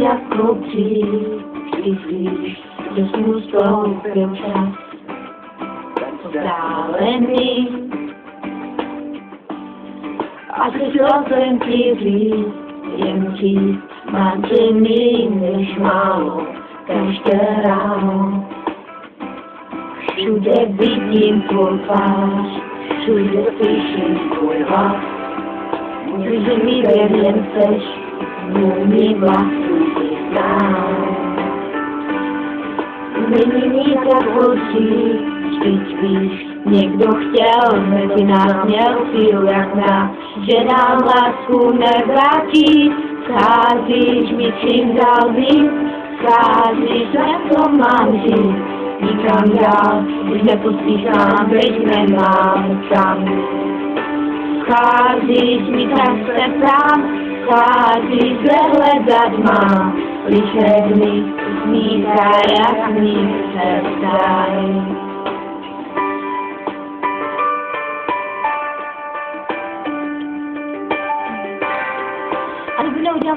jako dřív, víš, že jsem stoupil čas, vzdálený. A přišel jsem ti říct, jen říct, máte mi než málo, každé ráno. Všude vidím tvůj tvář, všude slyším tvůj hlas. Může mi věřen seš, můj vlasů ti znám. Není nic jako dřív, vždyť víš, někdo chtěl, mezi nás měl sílu jak nás, že nám lásku nevrátí. Scházíš mi čím dál víc, scházíš, jak to mám říct. Nikam dál, když nepustíš nám, teď nemám kam. Scházíš mi, tak se sám, scházíš, kde hledat mám. Lišek mi smíchá, jak mi se vzdaj.